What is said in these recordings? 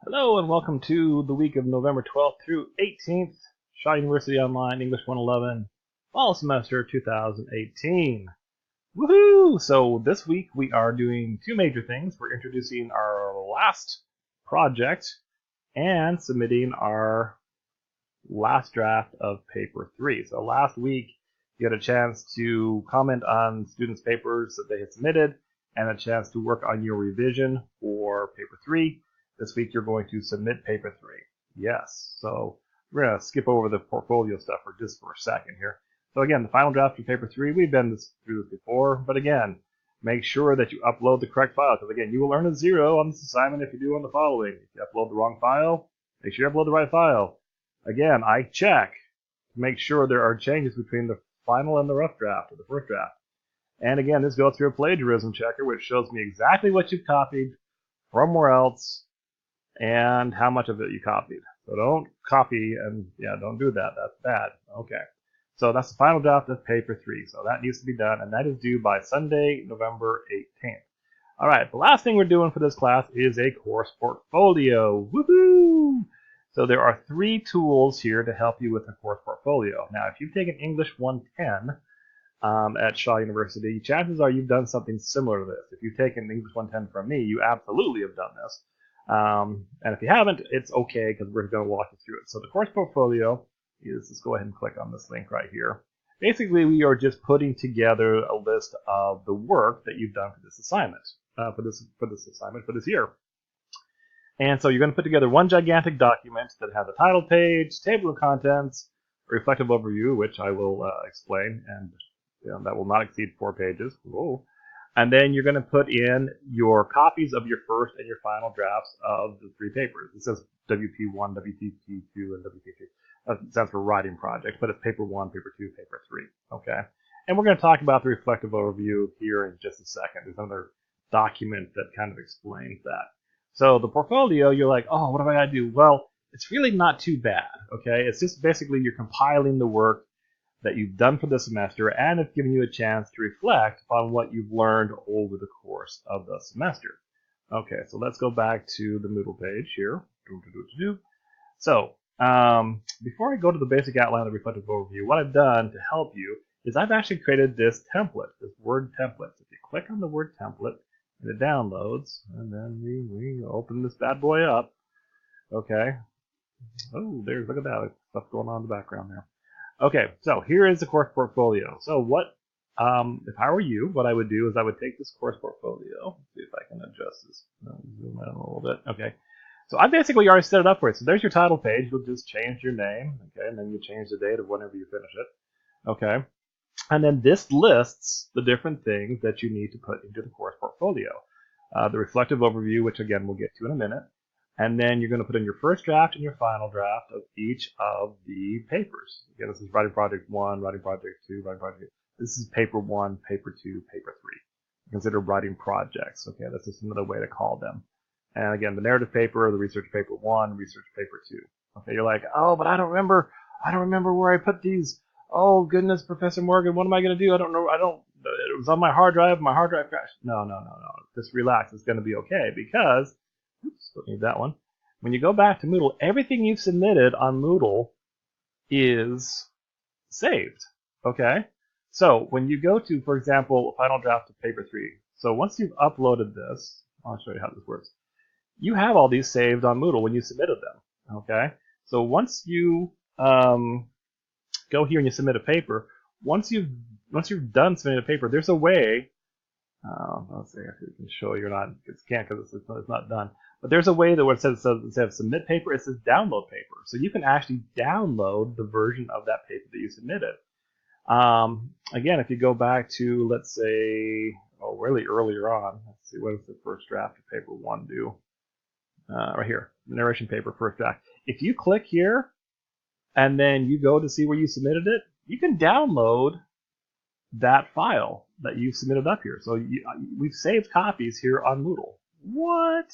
Hello and welcome to the week of November 12th through 18th, Shaw University Online English 111, Fall Semester 2018. Woohoo! So this week we are doing two major things. We're introducing our last project and submitting our last draft of paper 3. So last week you had a chance to comment on students' papers that they had submitted and a chance to work on your revision for paper 3. This week you're going to submit paper 3. Yes, so we're going to skip over the portfolio stuff for just a second here. So again, the final draft of paper 3, we've been through this before, but again, make sure that you upload the correct file, because again, you will earn a 0 on this assignment if you do on the following. If you upload the wrong file, make sure you upload the right file. Again, I check to make sure there are changes between the final and the rough draft, or the first draft. And again, this goes through a plagiarism checker, which shows me exactly what you've copied from where else, and how much of it you copied. So don't copy and don't do that. That's bad. Okay. So that's the final draft of paper 3. So that needs to be done, and that is due by Sunday, November 18th. All right. The last thing we're doing for this class is a course portfolio. Woohoo! So there are 3 tools here to help you with a course portfolio. Now, if you've taken English 110 at Shaw University, chances are you've done something similar to this. If you've taken English 110 from me, you absolutely have done this. And if you haven't, it's okay, because we're going to walk you through it. So the course portfolio is, let's go ahead and click on this link right here. Basically, we are just putting together a list of the work that you've done for this assignment, for this year. And so you're going to put together one gigantic document that has a title page, table of contents, a reflective overview, which I will explain, and that will not exceed 4 pages. Whoa. And then you're going to put in your copies of your first and your final drafts of the 3 papers. It says WP1, WP2, and WP3. That stands for writing project, but it's paper 1, paper 2, paper 3. Okay. And we're going to talk about the reflective overview here in just a second. There's another document that kind of explains that. So the portfolio, you're like, oh, what have I got to do? Well, it's really not too bad. Okay. It's just basically you're compiling the work that you've done for the semester, and it's giving you a chance to reflect on what you've learned over the course of the semester. Okay, so let's go back to the Moodle page here. So, before I go to the basic outline of the reflective overview, what I've done to help you is I've actually created this template, this word template. So if you click on the word template, and it downloads, and then we open this bad boy up. Okay. Oh, look at that. Stuff going on in the background there. Okay, so here is the course portfolio. So if I were you, what I would do is I would take this course portfolio. Let's see if I can adjust this. Zoom in a little bit. Okay, so I basically already set it up for it. So there's your title page. You'll just change your name, okay, and then you change the date of whenever you finish it. Okay, and then this lists the different things that you need to put into the course portfolio. The reflective overview, which again we'll get to in a minute. And then you're going to put in your first draft and your final draft of each of the papers. Again, this is writing project 1, writing project 2, writing project 2. This is paper 1, paper 2, paper 3. Consider writing projects. Okay, that's just another way to call them. And again, the narrative paper, the research paper 1, research paper 2. Okay, you're like, oh, but I don't remember where I put these. Oh goodness, Professor Morgan, what am I going to do? I don't know. It was on my hard drive. My hard drive crashed. No. Just relax. It's going to be okay, because oops, don't need that one. When you go back to Moodle, everything you've submitted on Moodle is saved. Okay? So when you go to, for example, final draft of paper 3, so once you've uploaded this, I'll show you how this works. You have all these saved on Moodle when you submitted them. Okay? So once you go here and you submit a paper, once you've done submitting a paper, there's a way. Let's see if we can show you. It can't because it's not done. But there's a way that what it says, instead of submit paper, it says download paper. So you can actually download the version of that paper that you submitted. Again, if you go back to, let's say, really earlier on, let's see, what does the first draft of paper 1 do? Right here, narration paper, first draft. If you click here, and then you go to see where you submitted it, you can download that file that you've submitted up here. So we've saved copies here on Moodle. What?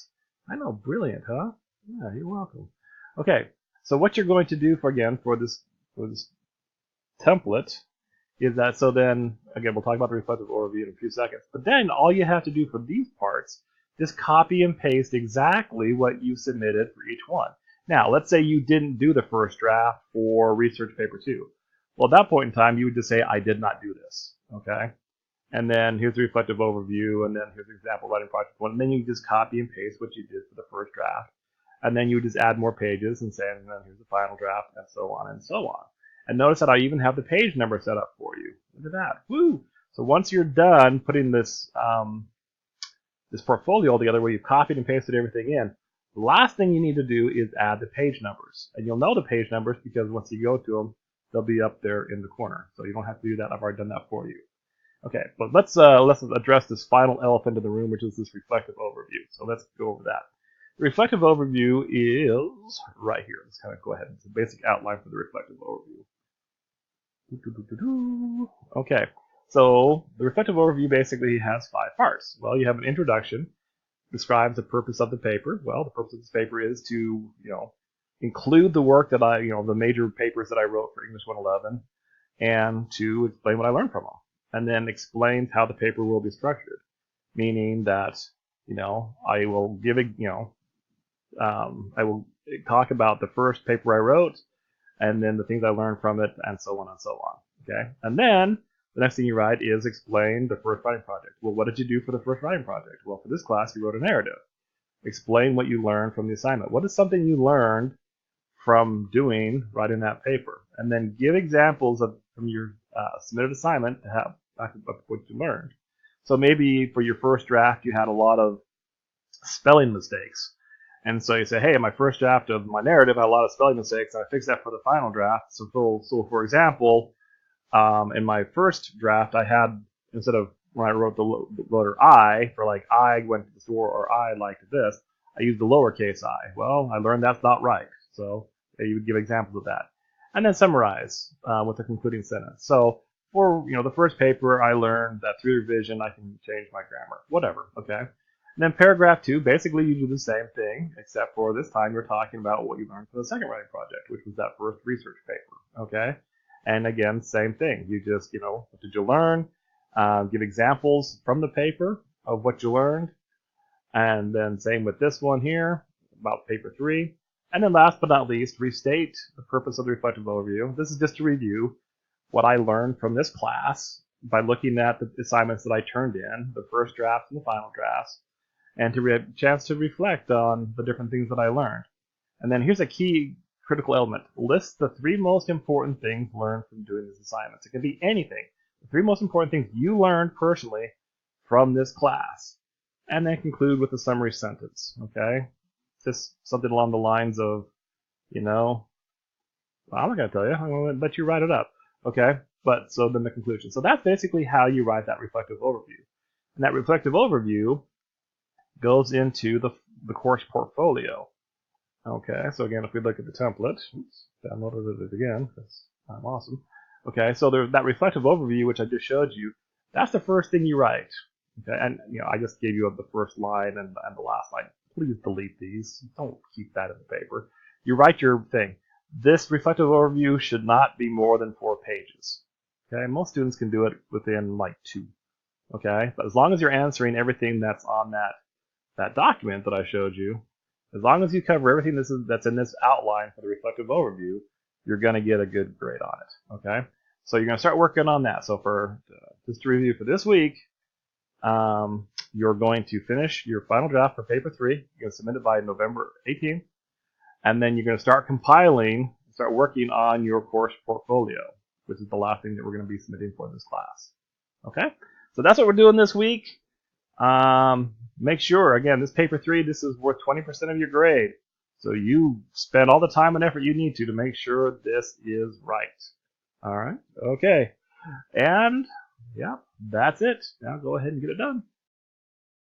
I know, brilliant, huh? Yeah, you're welcome. Okay, so what you're going to do for this template is that, so then, again, we'll talk about the reflective overview in a few seconds, but then all you have to do for these parts just copy and paste exactly what you submitted for each one. Now, let's say you didn't do the first draft for research paper 2. Well, at that point in time, you would just say, I did not do this, okay? And then here's the reflective overview, and then here's the example writing project 1, and then you just copy and paste what you did for the first draft. And then you just add more pages and say, and then here's the final draft, and so on and so on. And notice that I even have the page number set up for you. Look at that. Woo! So once you're done putting this this portfolio together where you've copied and pasted everything in, the last thing you need to do is add the page numbers. And you'll know the page numbers because once you go to them, they'll be up there in the corner. So you don't have to do that. I've already done that for you. Okay, but let's address this final elephant in the room, which is this reflective overview. So let's go over that. The reflective overview is right here. Let's kind of go ahead. It's a basic outline for the reflective overview. Okay, so the reflective overview basically has 5 parts. Well, you have an introduction, describes the purpose of the paper. Well, the purpose of this paper is to, include the work that the major papers that I wrote for English 111, and to explain what I learned from them. And then explains how the paper will be structured, meaning that, I will give it, I will talk about the first paper I wrote, and then the things I learned from it, and so on and so on. Okay, and then the next thing you write is explain the first writing project. Well, what did you do for the first writing project? Well, for this class, you wrote a narrative. Explain what you learned from the assignment. What is something you learned from writing that paper? And then give examples from your submitted assignment to have back up what you learned. So maybe for your first draft, you had a lot of spelling mistakes. And so you say, hey, in my first draft of my narrative, I had a lot of spelling mistakes, and I fixed that for the final draft. So for example, in my first draft, I had, instead of when I wrote the letter I, for like I went to the store or I liked this, I used the lowercase I. Well, I learned that's not right. So you would give examples of that. And then summarize with a concluding sentence. So for the first paper, I learned that through revision, I can change my grammar. Whatever, okay? And then paragraph 2, basically you do the same thing, except for this time you're talking about what you learned for the second writing project, which was that first research paper, okay? And again, same thing. You just, what did you learn? Give examples from the paper of what you learned. And then same with this one here, about paper 3. And then last but not least, restate the purpose of the reflective overview. This is just to review what I learned from this class by looking at the assignments that I turned in, the first drafts and the final drafts, and to have a chance to reflect on the different things that I learned. And then here's a key critical element. List the 3 most important things learned from doing these assignments. It can be anything. The 3 most important things you learned personally from this class. And then conclude with a summary sentence, okay? Just something along the lines of, well, I'm not going to tell you. I'm going to let you write it up, okay? But so then the conclusion. So that's basically how you write that reflective overview. And that reflective overview goes into the course portfolio. Okay, so again, if we look at the template, downloaded it again, because I'm awesome. Okay, so there's that reflective overview, which I just showed you. That's the first thing you write. Okay, and I just gave you the first line and the last line. Please delete these. Don't keep that in the paper. You write your thing. This reflective overview should not be more than 4 pages. Okay, most students can do it within like 2. Okay, but as long as you're answering everything that's on that document that I showed you, as long as you cover everything that's in this outline for the reflective overview, you're going to get a good grade on it. Okay, so you're going to start working on that. So for just to review for this week, you're going to finish your final draft for paper 3. You're going to submit it by November 18th, and then you're going to start start working on your course portfolio, which is the last thing that we're going to be submitting for this class. Okay, so that's what we're doing this week. Make sure, again, this paper 3, this is worth 20% of your grade. So you spend all the time and effort you need to make sure this is right. All right, okay. And, yeah, that's it. Now go ahead and get it done.